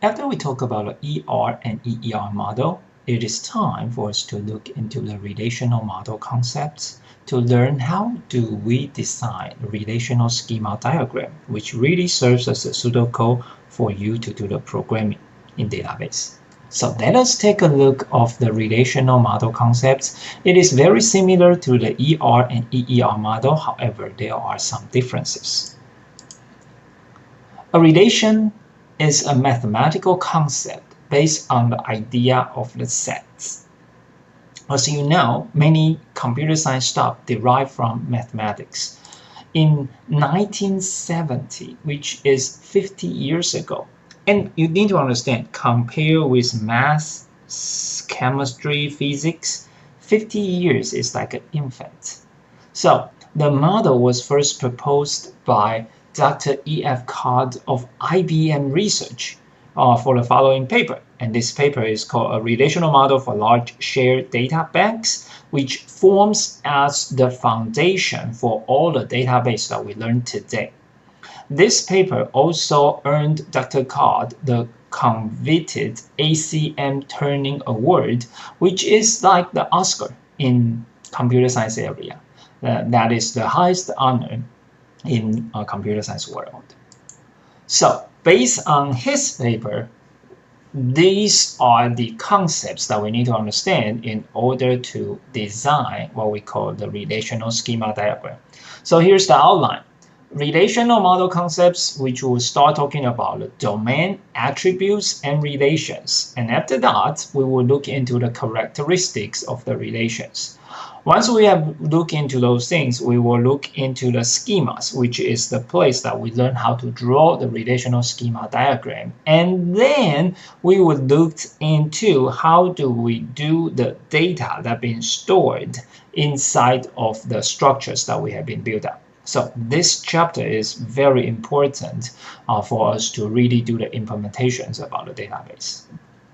After we talk about the ER and EER model, it is time for us to look into the relational model concepts to learn how do we design a relational schema diagram, which really serves as a pseudocode for you to do the programming in database. So let us take a look of the relational model concepts. It is very similar to the ER and EER model, however, there are some differences. A relation is a mathematical concept based on the idea of the sets. As you know, many computer science stuff derived from mathematics. In 1970, which is 50 years ago, and you need to understand, compare with math, chemistry, physics, 50 years is like an infant. So the model was first proposed by Dr. E.F. Codd of IBM Research for the following paper. And this paper is called A Relational Model for Large Shared Data Banks, which forms as the foundation for all the database that we learned today. This paper also earned Dr. Codd the coveted ACM Turing Award, which is like the Oscar in computer science area. That is the highest honor in a computer science world. So based on his paper, these are the concepts that we need to understand in order to design what we call the relational schema diagram. So here's the outline. Relational model concepts, which will start talking about the domain, attributes, and relations. And after that, we will look into the characteristics of the relations. Once we have looked into those things, we will look into the schemas, which is the place that we learn how to draw the relational schema diagram. And then we will look into how do we do the data that been stored inside of the structures that we have been built up. So this chapter is very important for us to really do the implementations about the database.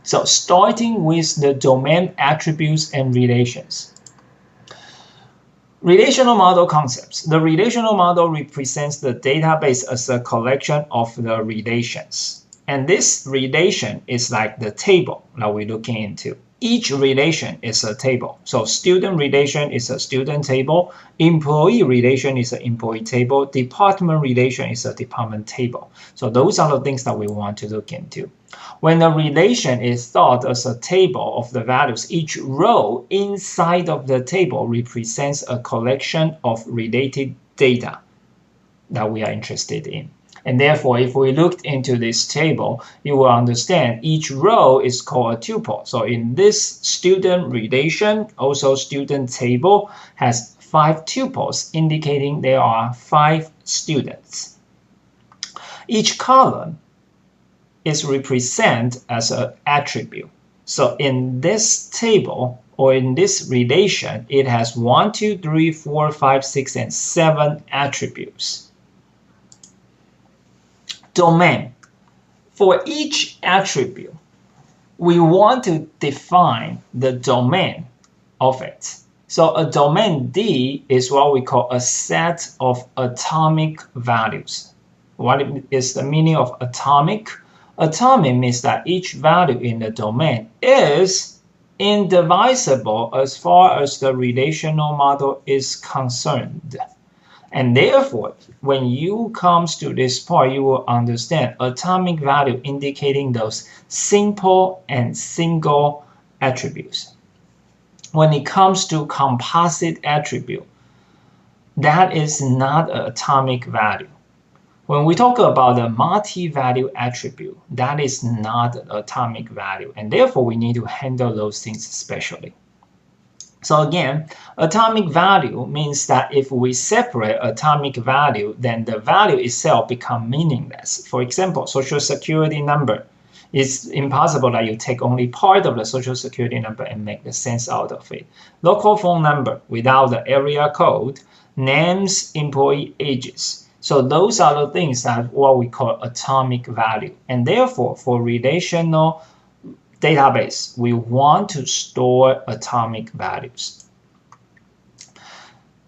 So starting with the domain, attributes, and relations. Relational model concepts. The relational model represents the database as a collection of the relations. And this relation is like the table that we're looking into. Each relation is a table. So student relation is a student table. Employee relation is an employee table. Department relation is a department table. So those are the things that we want to look into. When a relation is thought as a table of the values, each row inside of the table represents a collection of related data that we are interested in. And therefore, if we looked into this table, you will understand each row is called a tuple. So in this student relation, also student table has 5 tuples, indicating there are 5 students. Each column is represented as an attribute. So in this table or in this relation, it has 1, 2, 3, 4, 5, 6, and 7 attributes. Domain. For each attribute, we want to define the domain of it. So a domain D is what we call a set of atomic values. What is the meaning of atomic? Atomic means that each value in the domain is indivisible as far as the relational model is concerned. And therefore, when you comes to this part, you will understand atomic value indicating those simple and single attributes. When it comes to composite attribute, that is not an atomic value. When we talk about the multi-value attribute, that is not an atomic value. And therefore, we need to handle those things especially. So again, atomic value means that if we separate atomic value, then the value itself becomes meaningless. For example, social security number. It's impossible that you take only part of the social security number and make the sense out of it. Local phone number without the area code, names, employee ages. So those are the things that what we call atomic value. And therefore, for relational database, we want to store atomic values.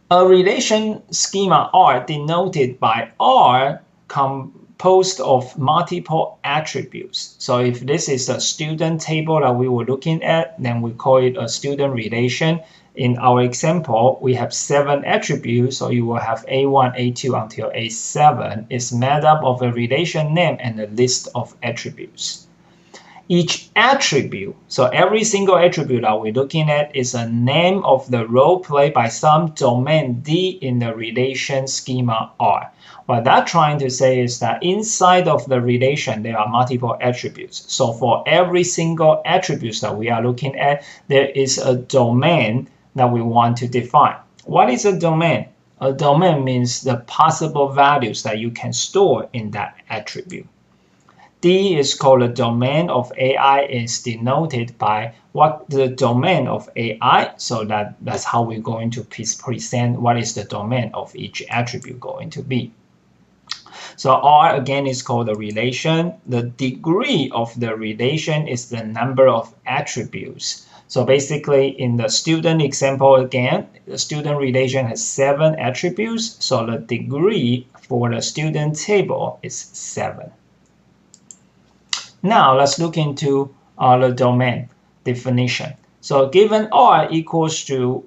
A relation schema R denoted by R composed of multiple attributes. So if this is a student table that we were looking at, then we call it a student relation. In our example, we have 7 attributes, so you will have A1, A2 until A7 is made up of a relation name and a list of attributes. Each attribute, so every single attribute that we're looking at is a name of the role played by some domain D in the relation schema R. What that's trying to say is that inside of the relation, there are multiple attributes. So for every single attribute that we are looking at, there is a domain that we want to define. What is a domain? A domain means the possible values that you can store in that attribute. D is called the domain of AI, is denoted by what the domain of AI. So that's how we're going to present what is the domain of each attribute going to be. So R again is called the relation. The degree of the relation is the number of attributes. So basically in the student example again, the student relation has 7 attributes. So the degree for the student table is 7. Now let's look into the domain definition. So given R equals to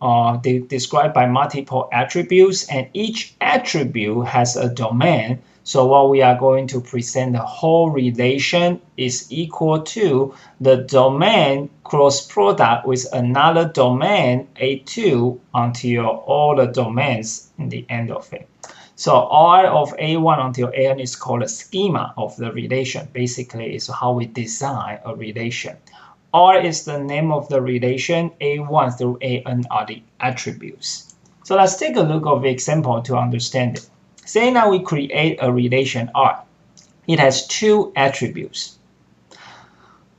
described by multiple attributes, and each attribute has a domain. So what we are going to present, the whole relation is equal to the domain cross product with another domain A2 until all the domains in the end of it. So R of A1 until AN is called a schema of the relation. Basically, it's how we design a relation. R is the name of the relation. A1 through AN are the attributes. So let's take a look at the example to understand it. Say now we create a relation R. It has 2 attributes.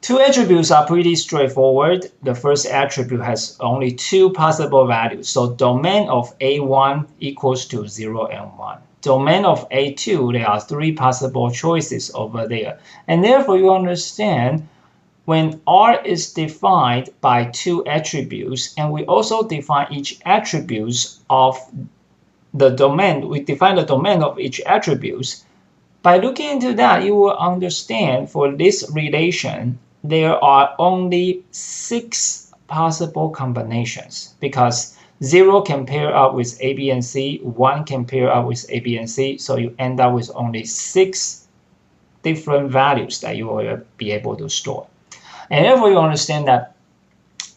2 attributes are pretty straightforward. The first attribute has only 2 possible values. So domain of A1 equals to 0 and 1. Domain of A2, there are 3 possible choices over there. And therefore you understand when R is defined by 2 attributes, and we also define each attribute of the domain, we define the domain of each attribute. By looking into that, you will understand for this relation, there are only 6 possible combinations, because 0 can pair up with A, B, and C, 1 can pair up with A, B, and C, so you end up with only 6 different values that you will be able to store. And therefore you understand that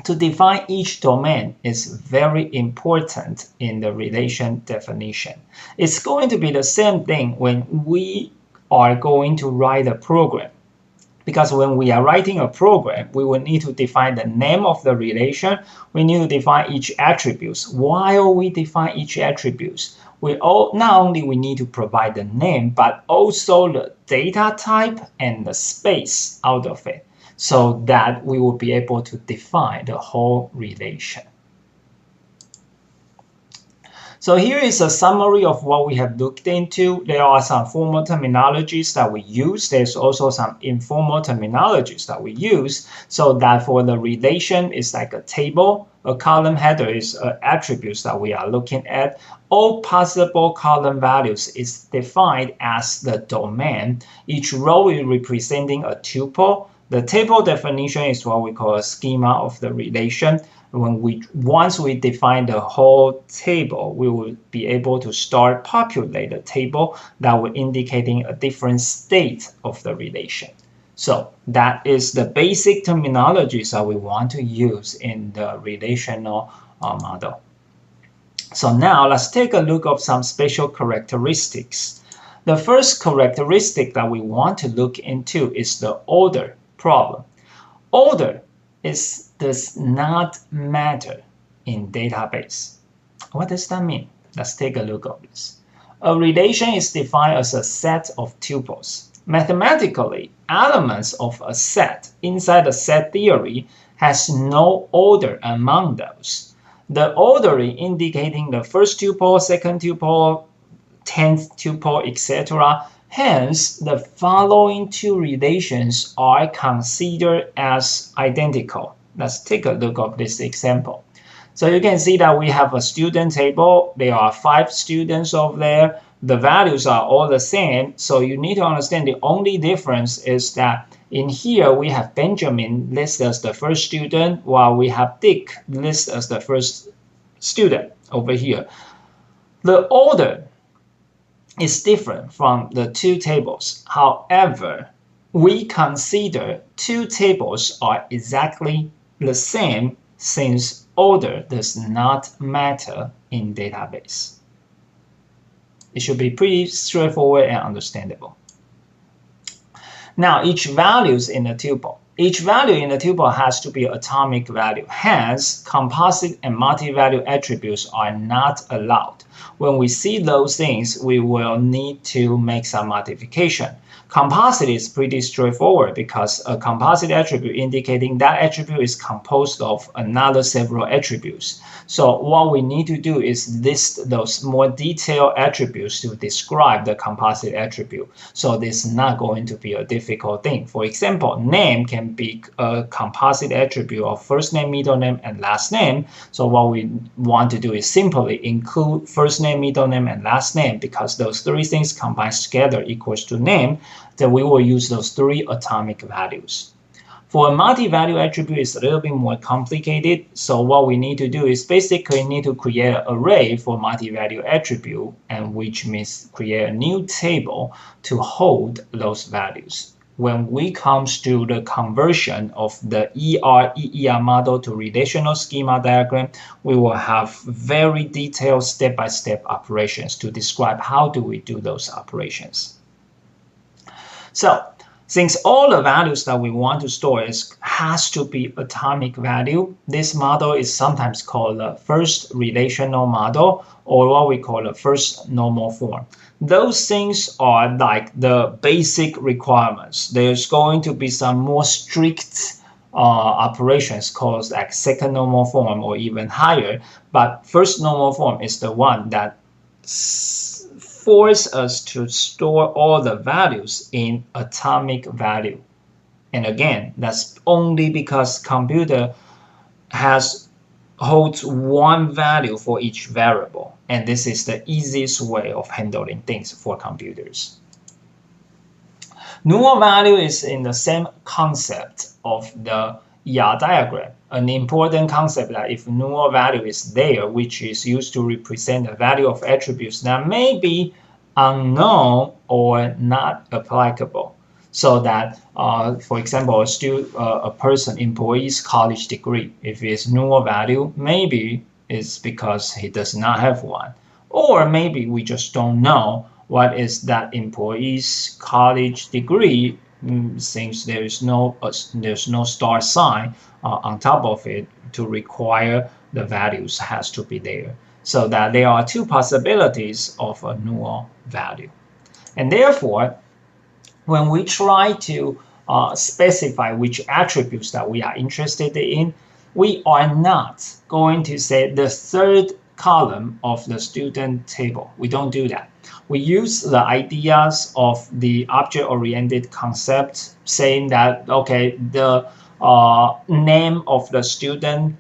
to define each domain is very important in the relation definition. It's going to be the same thing when we are going to write a program. Because when we are writing a program, we will need to define the name of the relation. We need to define each attribute. While we define each attribute, not only we need to provide the name, but also the data type and the space out of it, so that we will be able to define the whole relation. So here is a summary of what we have looked into. There are some formal terminologies that we use. There's also some informal terminologies that we use. So that for the relation, it's like a table. A column header is attributes that we are looking at. All possible column values is defined as the domain. Each row is representing a tuple. The table definition is what we call a schema of the relation. Once we define the whole table, we will be able to start populate the table that will indicating a different state of the relation. So that is the basic terminologies that we want to use in the relational model. So now let's take a look at some special characteristics. The first characteristic that we want to look into is the order problem. Order does not matter in database. What does that mean? Let's take a look at this. A relation is defined as a set of tuples. Mathematically, elements of a set inside the set theory has no order among those. The ordering indicating the first tuple, second tuple, 10th tuple, etc. Hence, the following 2 relations are considered as identical. Let's take a look at this example. So you can see that we have a student table. There are 5 students over there. the values are all the same. So you need to understand the only difference is that in here we have Benjamin listed as the first student, while we have Dick listed as the first student over here. The order is different from the two tables. However, we consider two tables are exactly the same since order does not matter in database. It should be pretty straightforward and understandable. Now, each values in the tuple. Each value in the tuple has to be atomic value. Hence, composite and multi-value attributes are not allowed. When we see those things, we will need to make some modification. Composite is pretty straightforward because a composite attribute indicating that attribute is composed of another several attributes. So what we need to do is list those more detailed attributes to describe the composite attribute. So this is not going to be a difficult thing. For example, name can be a composite attribute of first name, middle name, and last name. So what we want to do is simply include first name, middle name, and last name, because those three things combined together equals to name. Then we will use those three atomic values. For a multi-value attribute, it's a little bit more complicated. So what we need to do is basically need to create an array for multi-value attribute, and which means create a new table to hold those values. When we comes to the conversion of the ER model to relational schema diagram, we will have very detailed step-by-step operations to describe how do we do those operations. So, since all the values that we want to store has to be atomic value, this model is sometimes called the first relational model, or what we call the first normal form. Those things are like the basic requirements. There's going to be some more strict operations called like second normal form or even higher, but first normal form is the one that force us to store all the values in atomic value. And again, that's only because computer holds one value for each variable. And this is the easiest way of handling things for computers. Null value is in the same concept of the ER diagram. An important concept that if null value is there, which is used to represent the value of attributes that may be unknown or not applicable. So that, for example, a person, employee's college degree, if it's null value, maybe it's because he does not have one. Or maybe we just don't know what is that employee's college degree, since there's no star sign on top of it to require the values has to be there. So that there are two possibilities of a null value. And therefore, when we try to specify which attributes that we are interested in, we are not going to say the third column of the student table. We don't do that. We use the ideas of the object-oriented concept, saying that, okay, the name of the student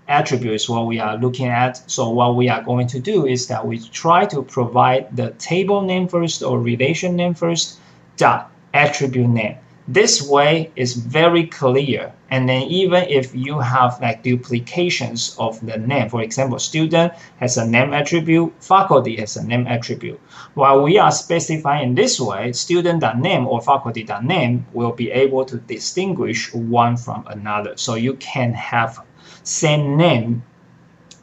attribute is what we are looking at. So what we are going to do is that we try to provide the table name first or relation name first, dot attribute name. This way is very clear. And then even if you have like duplications of the name, for example, student has a name attribute, faculty has a name attribute. While we are specifying this way, student.name or faculty.name will be able to distinguish one from another. So you can have same name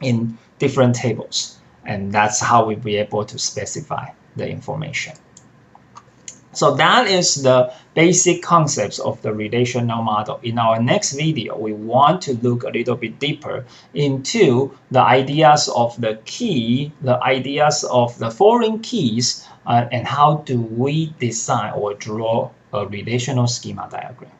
in different tables. And that's how we'll be able to specify the information. So that is the basic concepts of the relational model. In our next video, we want to look a little bit deeper into the ideas of the key, the ideas of the foreign keys, and how do we design or draw a relational schema diagram.